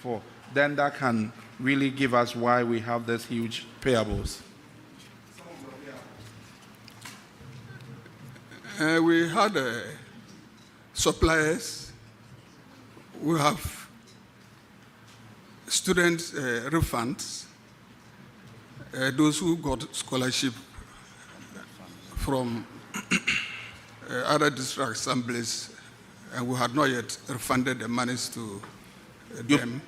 2024. Then that can really give us why we have this huge payables. We had suppliers. We have student refunds. Those who got scholarship from other district assemblies, and we had not yet refunded the monies to them.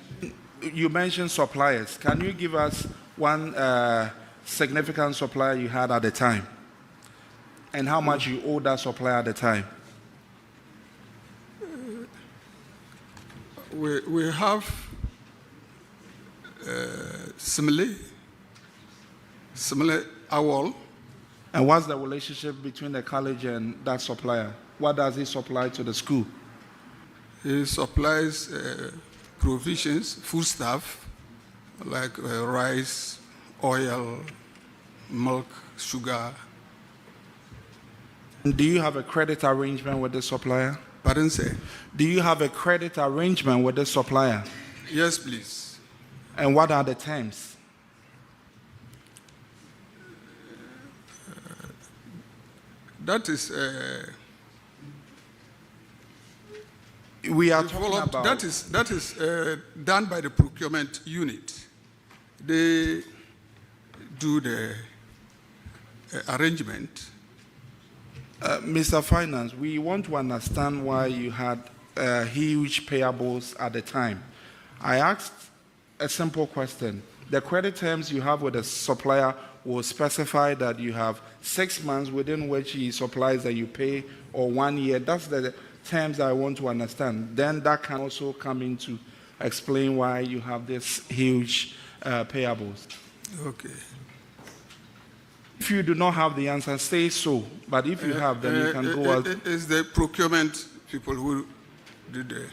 You mentioned suppliers. Can you give us one significant supplier you had at the time? And how much you owe that supplier at the time? We have similar AWOL. And what's the relationship between the college and that supplier? What does he supply to the school? He supplies provisions, foodstuff, like rice, oil, milk, sugar. Do you have a credit arrangement with the supplier? Pardon, sir? Do you have a credit arrangement with the supplier? Yes, please. And what are the terms? That is we are talking about that is done by the procurement unit. They do the arrangement. Mr. Finance, we want to understand why you had huge payables at the time. I asked a simple question. The credit terms you have with the supplier will specify that you have 6 months within which he supplies that you pay, or 1 year. That's the terms I want to understand. Then that can also come in to explain why you have this huge payables. Okay. If you do not have the answer, say so. But if you have, then you can go out. It's the procurement people who did the...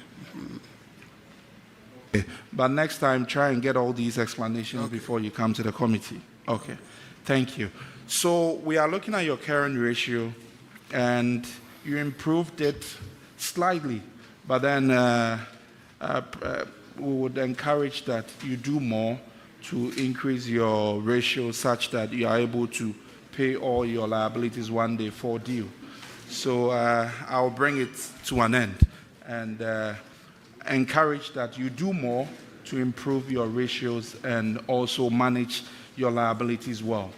Okay. But next time, try and get all these explanations before you come to the committee. Okay. Thank you. So we are looking at your current ratio, and you improved it slightly. But then we would encourage that you do more to increase your ratio such that you are able to pay all your liabilities one day for due. So I'll bring it to an end and encourage that you do more to improve your ratios and also manage your liabilities well.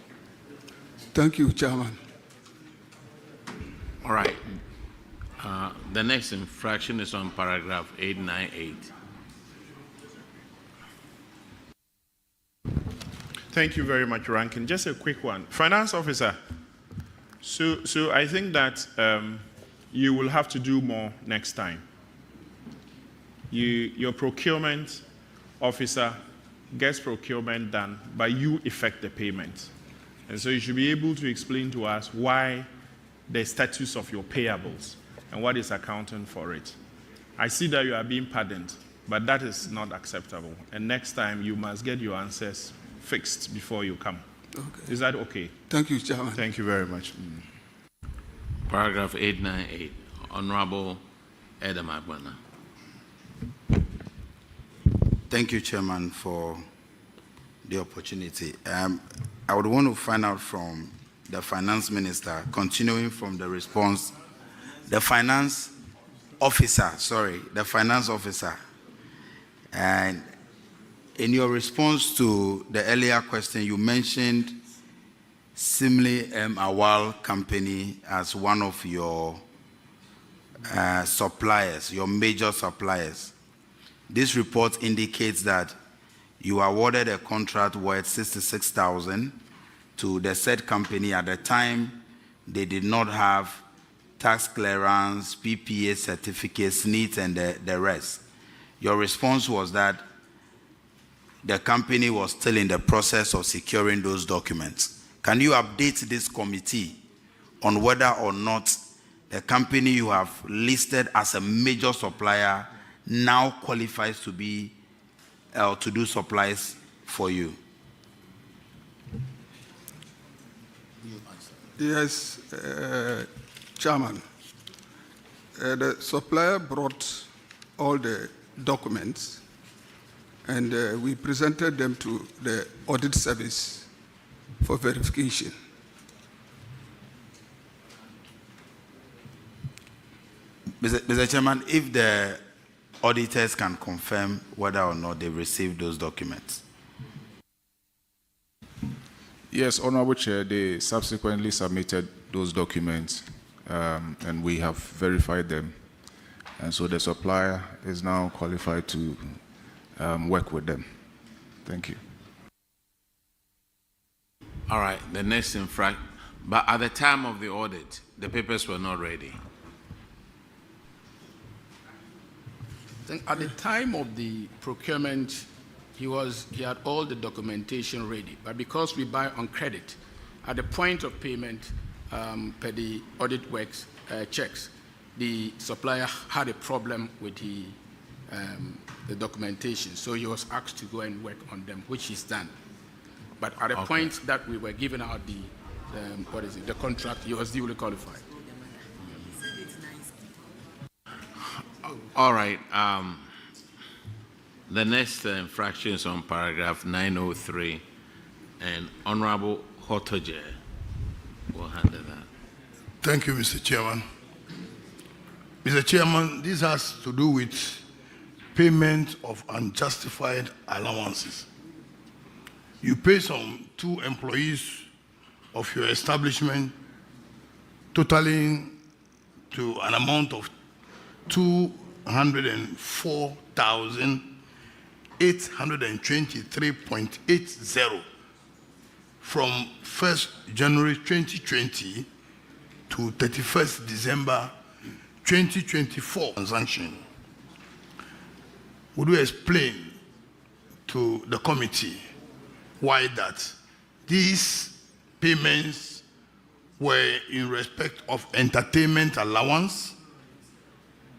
Thank you, Chairman. All right. The next infraction is on paragraph 898. Thank you very much, Rankin. Just a quick one. Finance officer, so I think that you will have to do more next time. Your procurement officer gets procurement done, but you effect the payment. And so you should be able to explain to us why the status of your payables and what is accounting for it. I see that you are being pardoned, but that is not acceptable. And next time you must get your answers fixed before you come. Okay. Is that okay? Thank you, Chairman. Thank you very much. Paragraph 898, Honorable Adam Agbana. Thank you, Chairman, for the opportunity. I would want to find out from the Finance Minister, continuing from the response, the Finance Officer, and in your response to the earlier question, you mentioned Simile M. Awal Company as one of your suppliers, your major suppliers. This report indicates that you awarded a contract worth $66,000 to the said company. At the time, they did not have tax clearance, PPA certificates, NEET, and the rest. Your response was that the company was still in the process of securing those documents. Can you update this committee on whether or not the company you have listed as a major supplier now qualifies to be to do supplies for you? Yes, Chairman. The supplier brought all the documents and we presented them to the audit service for verification. Mr. Chairman, if the auditors can confirm whether or not they received those documents. Yes, Honorable Chair, they subsequently submitted those documents and we have verified them. And so the supplier is now qualified to work with them. Thank you. All right, the next infraction. But at the time of the audit, the papers were not ready. Then at the time of the procurement, he had all the documentation ready. But because we buy on credit, at the point of payment per the audit works checks, the supplier had a problem with the documentation. So he was asked to go and work on them, which he's done. But at the point that we were giving out the contract, he was duly qualified. All right. The next infraction is on paragraph 903, and Honorable Hotoje will handle that. Thank you, Mr. Chairman. Mr. Chairman, this has to do with payment of unjustified allowances. You pay some 2 employees of your establishment totaling to an amount of 204,823.80 from 1st January 2020 to 31st December 2024 transaction. Would you explain to the committee why that these payments were in respect of entertainment allowance,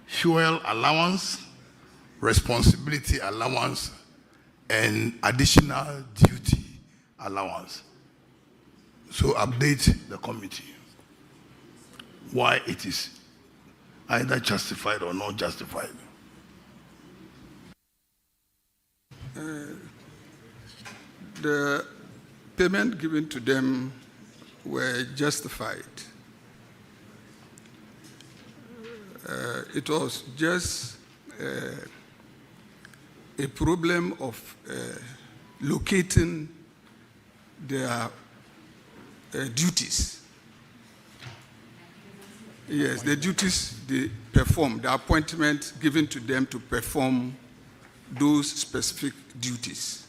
fuel allowance, responsibility allowance, and additional duty allowance? So update the committee why it is either justified or not justified. The payment given to them were justified. It was just a problem of locating their duties. Yes, the duties they perform, the appointment given to them to perform those specific duties.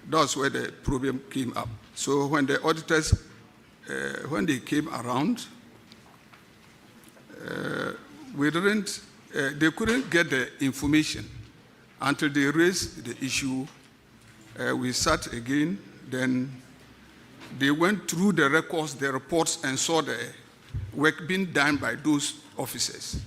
That's where the problem came up. So when the auditors, when they came around, they couldn't get the information until they raised the issue. We sat again, then they went through the records, the reports, and saw the work being done by those officers.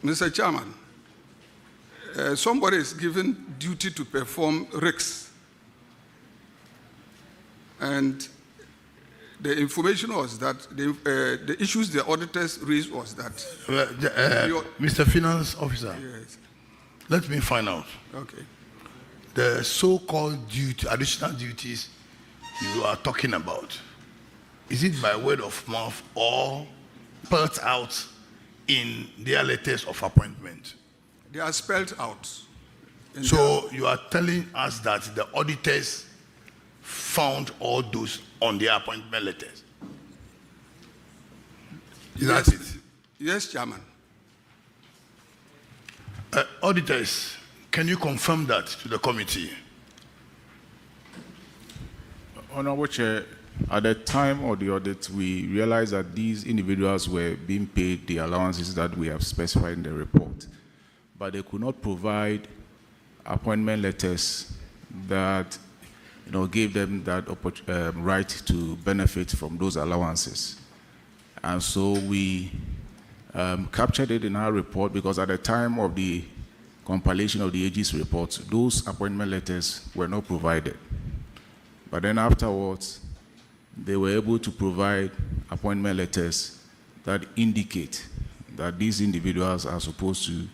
Mr. Chairman, somebody is given duty to perform RICS, and the information was that the issues the auditors raised was that. Mr. Finance Officer, Yes. let me find out. Okay. The so-called additional duties you are talking about, is it by word of mouth or spelled out in their letters of appointment? They are spelled out. So you are telling us that the auditors found all those on their appointment letters? Is that it? Yes, Chairman. Auditors, can you confirm that to the committee? Honorable Chair, at the time of the audit, we realized that these individuals were being paid the allowances that we have specified in the report, but they could not provide appointment letters that gave them that right to benefit from those allowances. And so we captured it in our report because at the time of the compilation of the AG's report, those appointment letters were not provided. But then afterwards, they were able to provide appointment letters that indicate that these individuals are supposed to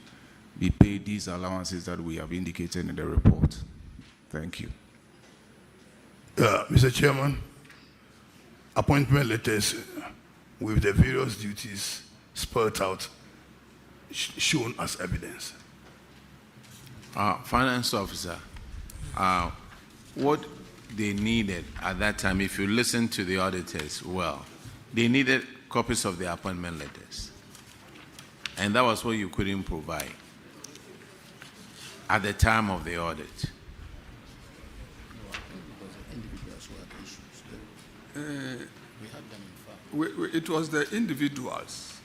be paid these allowances that we have indicated in the report. Thank you. Mr. Chairman, appointment letters with the various duties spelled out shown as evidence. Finance officer, what they needed at that time, if you listen to the auditors well, they needed copies of the appointment letters. And that was what you couldn't provide at the time of the audit. It was the individuals.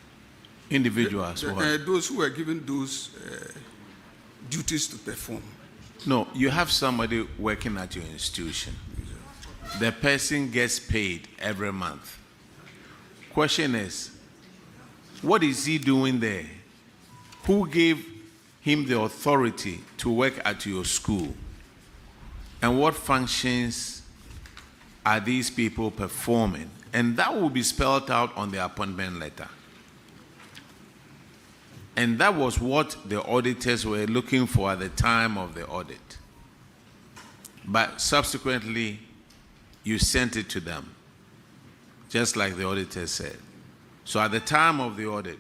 Individuals, what? Those who were given those duties to perform. No, you have somebody working at your institution. The person gets paid every month. Question is, what is he doing there? Who gave him the authority to work at your school? And what functions are these people performing? And that will be spelled out on the appointment letter. And that was what the auditors were looking for at the time of the audit. But subsequently, you sent it to them, just like the auditors said. So at the time of the audit,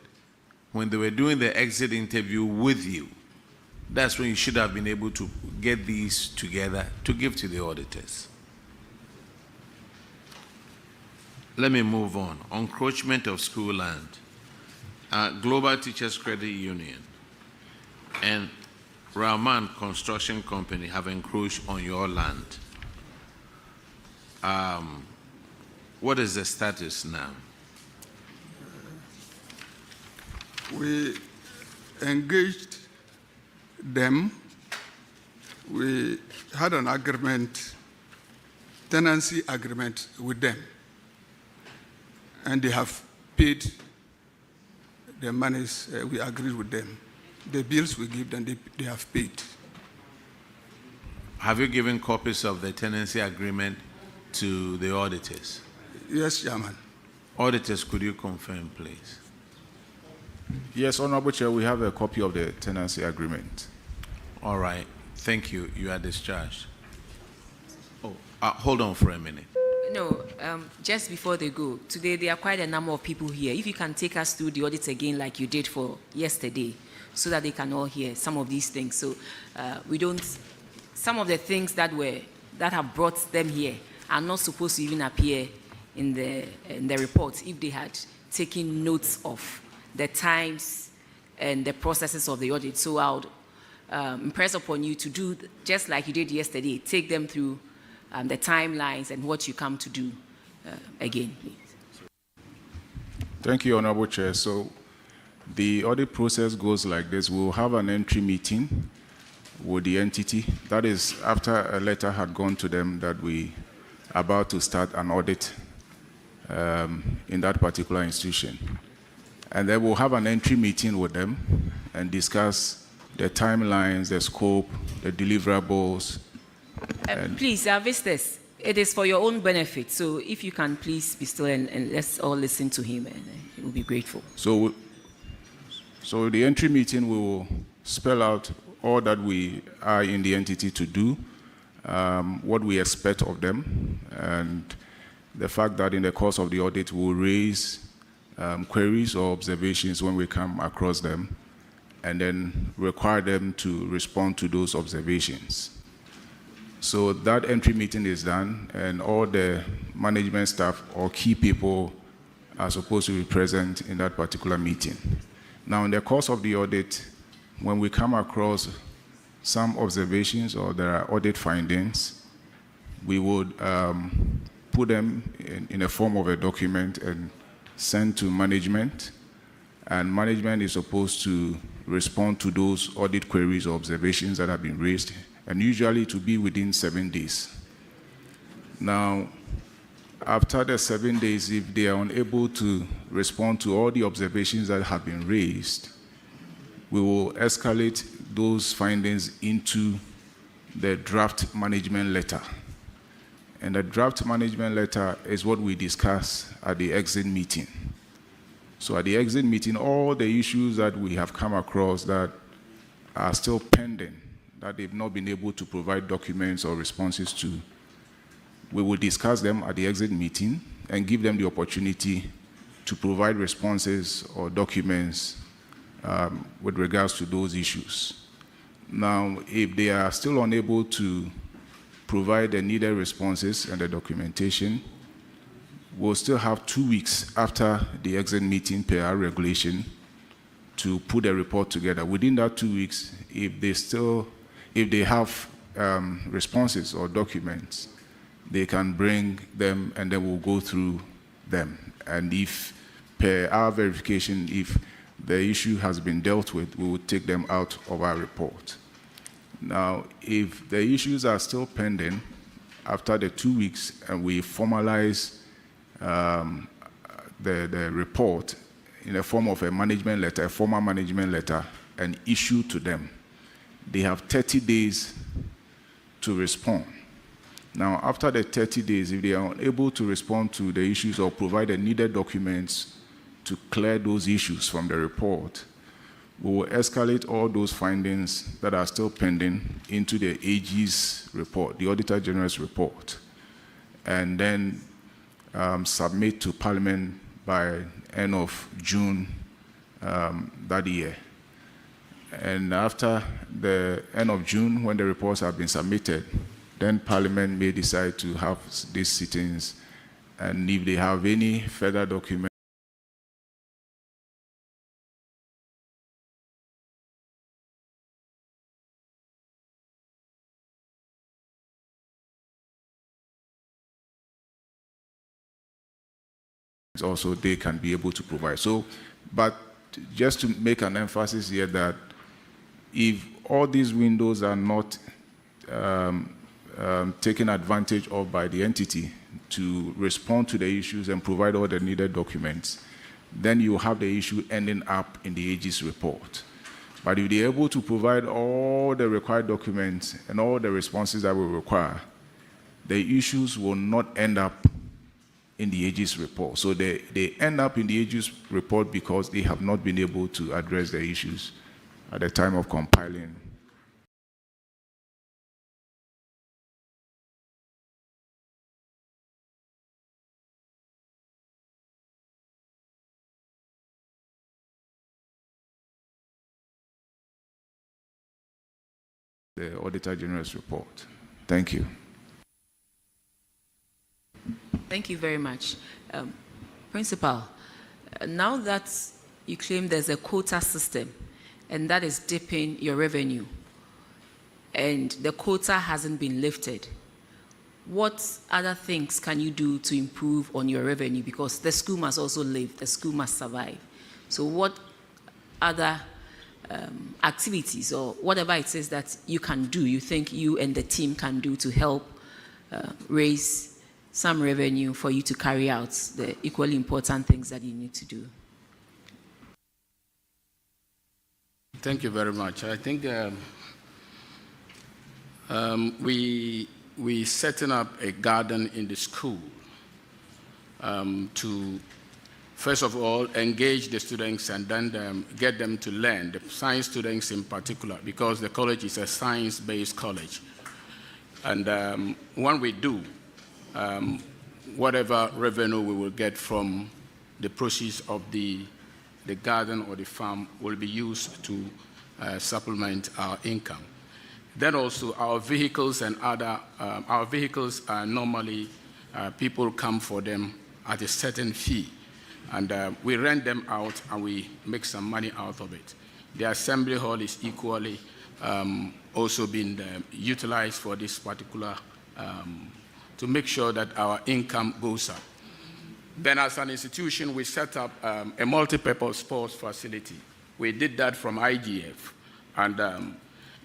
when they were doing the exit interview with you, that's when you should have been able to get these together to give to the auditors. Let me move on. Encroachment of school land. Global Teachers Credit Union and Rahman Construction Company have encroached on your land. What is the status now? We engaged them. We had an agreement, tenancy agreement with them. And they have paid the monies we agreed with them. The bills we give them, they have paid. Have you given copies of the tenancy agreement to the auditors? Yes, Chairman. Auditors, could you confirm, please? Yes, Honorable Chair, we have a copy of the tenancy agreement. All right. Thank you. You are discharged. Oh, hold on for a minute. No, just before they go, today there are quite a number of people here. If you can take us through the audit again like you did for yesterday, so that they can all hear some of these things. So some of the things that have brought them here are not supposed to even appear in the report if they had taken notes of the times and the processes of the audit. So I would impress upon you to do just like you did yesterday, take them through the timelines and what you come to do again, please. Thank you, Honorable Chair. So the audit process goes like this. We'll have an entry meeting with the entity. That is after a letter had gone to them that we are about to start an audit in that particular institution. And then we'll have an entry meeting with them and discuss the timelines, the scope, the deliverables. Please, visitors, it is for your own benefit. So if you can please be still and let's all listen to him, and he will be grateful. So the entry meeting, we will spell out all that we are in the entity to do, what we expect of them, and the fact that in the course of the audit we'll raise queries or observations when we come across them, and then require them to respond to those observations. So that entry meeting is done, and all the management staff or key people are supposed to be present in that particular meeting. Now, in the course of the audit, when we come across some observations or there are audit findings, we would put them in a form of a document and send to management, and management is supposed to respond to those audit queries or observations that have been raised, and usually to be within 7 days. Now, after the 7 days, if they are unable to respond to all the observations that have been raised, we will escalate those findings into the draft management letter. And the draft management letter is what we discuss at the exit meeting. So at the exit meeting, all the issues that we have come across that are still pending, that they've not been able to provide documents or responses to, we will discuss them at the exit meeting and give them the opportunity to provide responses or documents with regards to those issues. Now, if they are still unable to provide the needed responses and the documentation, we'll still have 2 weeks after the exit meeting per our regulation to put a report together. Within that 2 weeks, if they have responses or documents, they can bring them and then we'll go through them. And if, per our verification, if the issue has been dealt with, we will take them out of our report. Now, if the issues are still pending after the 2 weeks and we formalize the report in the form of a management letter, a formal management letter, and issue to them, they have 30 days to respond. Now, after the 30 days, if they are unable to respond to the issues or provide the needed documents to clear those issues from the report, we will escalate all those findings that are still pending into the AG's report, the Auditor General's report, and then submit to Parliament by end of June that year. And after the end of June, when the reports have been submitted, then Parliament may decide to have these sittings, and if they have any further documents, also they can be able to provide. So, but just to make an emphasis here that if all these windows are not taken advantage of by the entity to respond to the issues and provide all the needed documents, then you have the issue ending up in the AG's report. But if they're able to provide all the required documents and all the responses that we require, the issues will not end up in the AG's report. So they end up in the AG's report because they have not been able to address the issues at the time of compiling. The Auditor General's report. Thank you. Thank you very much. Principal, now that you claim there's a quota system and that is dipping your revenue and the quota hasn't been lifted, what other things can you do to improve on your revenue? Because the school must also live, the school must survive. So what other activities or whatever it is that you can do, you think you and the team can do to help raise some revenue for you to carry out the equally important things that you need to do? Thank you very much. I think we setting up a garden in the school to, first of all, engage the students and then get them to learn, the science students in particular, because the college is a science-based college. And when we do, whatever revenue we will get from the proceeds of the garden or the farm will be used to supplement our income. Then also our vehicles and other, our vehicles are normally, people come for them at a certain fee. And we rent them out and we make some money out of it. The assembly hall is equally also being utilized for this particular, to make sure that our income goes up. Then as an institution, we set up a multi-purpose sports facility. We did that from IGF. And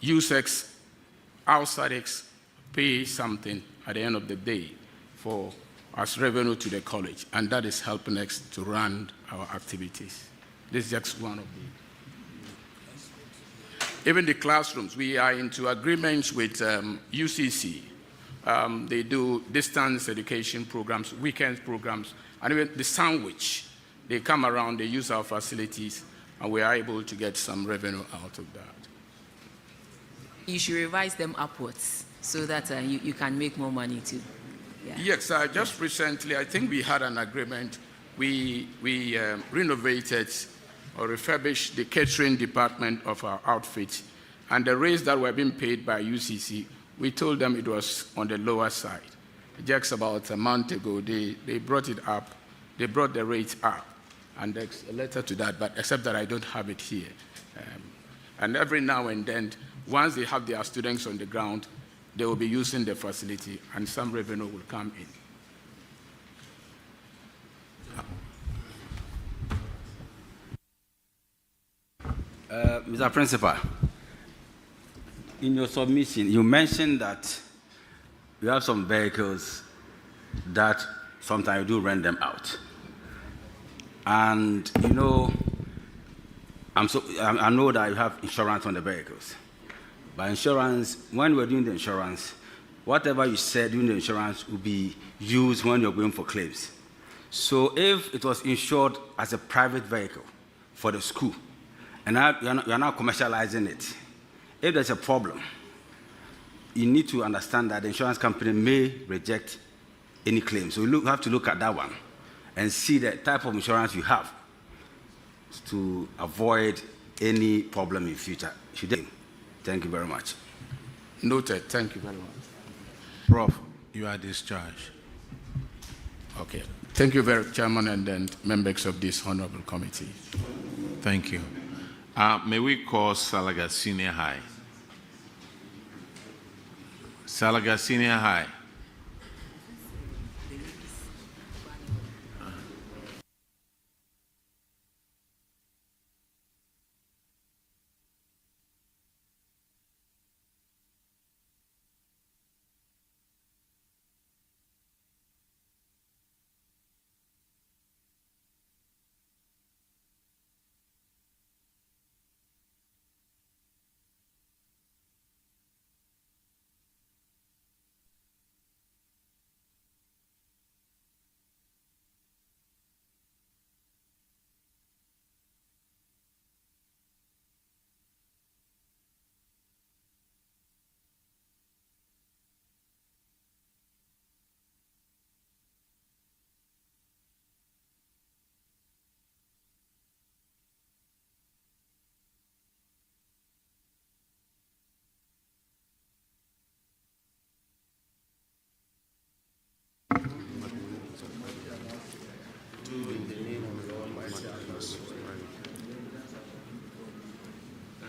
USEX, outside pay something at the end of the day for as revenue to the college, and that is helping us to run our activities. This is just one of the. Even the classrooms, we are into agreements with UCC. They do distance education programs, weekend programs, and even the sandwich. They come around, they use our facilities, and we are able to get some revenue out of that. You should revise them upwards so that you can make more money too. Yeah. Yes, just recently, I think we had an agreement. We renovated or refurbished the catering department of our outfit, and the rates that were being paid by UCC, we told them it was on the lower side. Just about a month ago, they brought it up. They brought the rates up, and there's a letter to that, but except that I don't have it here. And every now and then, once they have their students on the ground, they will be using the facility, and some revenue will come in. Mr. Principal, in your submission, you mentioned that you have some vehicles that sometimes you do rent them out. And, you know, I know that you have insurance on the vehicles. But insurance, when we're doing the insurance, whatever you said during the insurance will be used when you're going for claims. So if it was insured as a private vehicle for the school, and you're not commercializing it, if there's a problem, you need to understand that the insurance company may reject any claim. So you have to look at that one and see the type of insurance you have to avoid any problem in future. Thank you very much. Noted. Thank you very much. Prof, you are discharged. Okay. Thank you very much, Chairman, and then members of this honorable committee. Thank you. May we call Salaga Senior High? Salaga Senior High.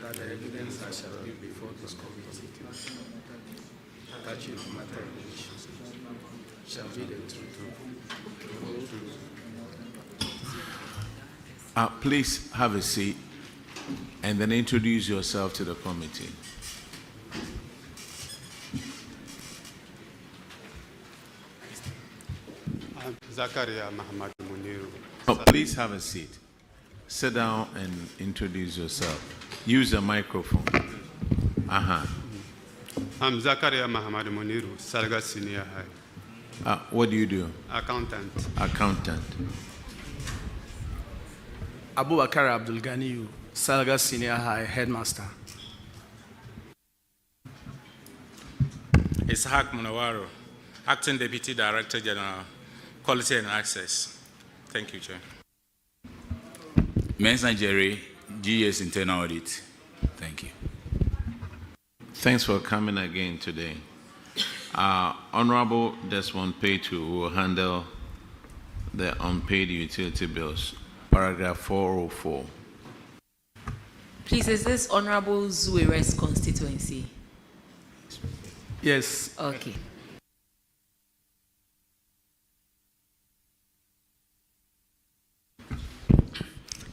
That the evidence I shall give before this committee touching the matter of which shall be the truth. Please have a seat and then introduce yourself to the committee. Zakaria Mahamad Muniru. Please have a seat. Sit down and introduce yourself. Use the microphone. I'm Zakaria Mahamad Muniru, Salga Senior High. What do you do? Accountant. Accountant. Abu Bakar Abdul Ganiyu, Salga Senior High Headmaster. Ishaq Munawaro, Acting Deputy Director General, Quality and Access. Thank you, Chair. Mensa Jerry, GS Internal Audit. Thank you. Thanks for coming again today. Honorable Desmond Petu will handle the unpaid utility bills. Paragraph 404. Please, is this Honorable Zueres constituency? Yes. Okay.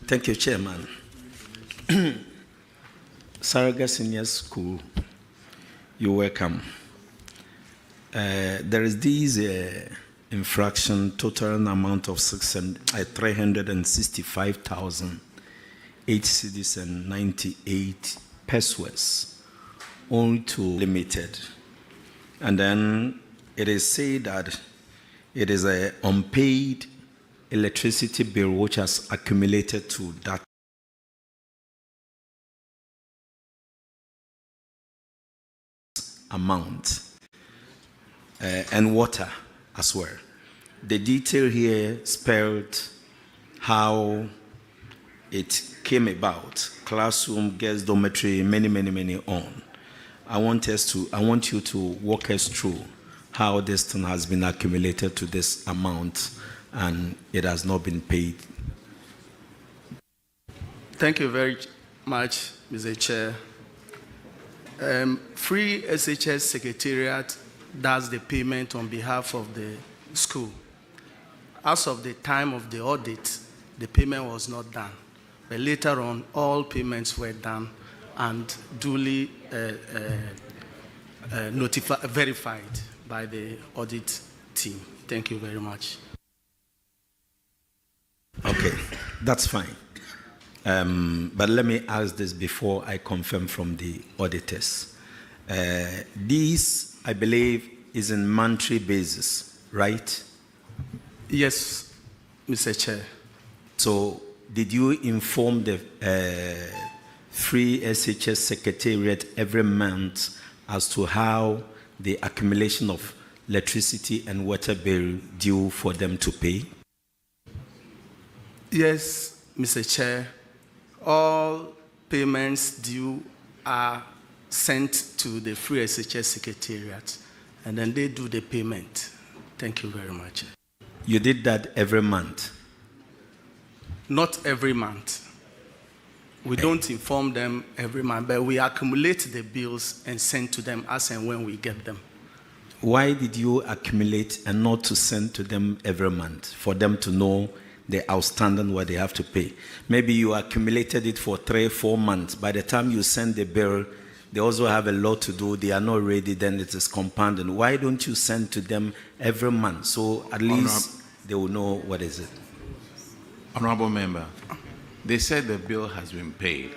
Thank you, Chairman. Saraga Senior School, you're welcome. There is this infraction, total amount of 365,008 cedis and 98 pesos, only to limited. And then it is said that it is an unpaid electricity bill which has accumulated to that amount, and water as well. The detail here spelled how it came about: classroom, guest dormitory, many on. I want you to walk us through how this thing has been accumulated to this amount and it has not been paid. Thank you very much, Mr. Chair. Free SHS Secretariat does the payment on behalf of the school. As of the time of the audit, the payment was not done. But later on, all payments were done and duly verified by the audit team. Thank you very much. Okay, that's fine. But let me ask this before I confirm from the auditors. This, I believe, is in monthly basis, right? Yes, Mr. Chair. So, did you inform the Free SHS Secretariat every month as to how the accumulation of electricity and water bill due for them to pay? Yes, Mr. Chair. All payments due are sent to the Free SHS Secretariat, and then they do the payment. Thank you very much. You did that every month? Not every month. We don't inform them every month, but we accumulate the bills and send to them as and when we get them. Why did you accumulate and not to send to them every month for them to know the outstanding what they have to pay? Maybe you accumulated it for 3-4 months. By the time you send the bill, they also have a lot to do. They are not ready, then it is compounded. Why don't you send to them every month so at least they will know what is it? Honorable Member, they said the bill has been paid.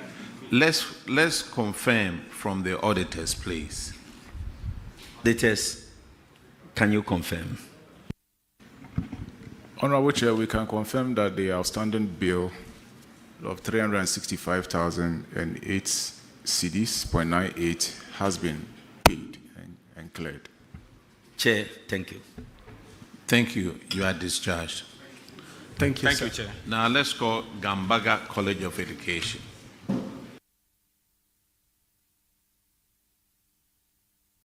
Let's confirm from the auditors, please. Auditors, can you confirm? Honorable Chair, we can confirm that the outstanding bill of 365,008 cedis, 0.98, has been paid and cleared. Chair, thank you. Thank you. You are discharged. Thank you, Thank sir. you, Chair. Now let's call Gambaga College of Education.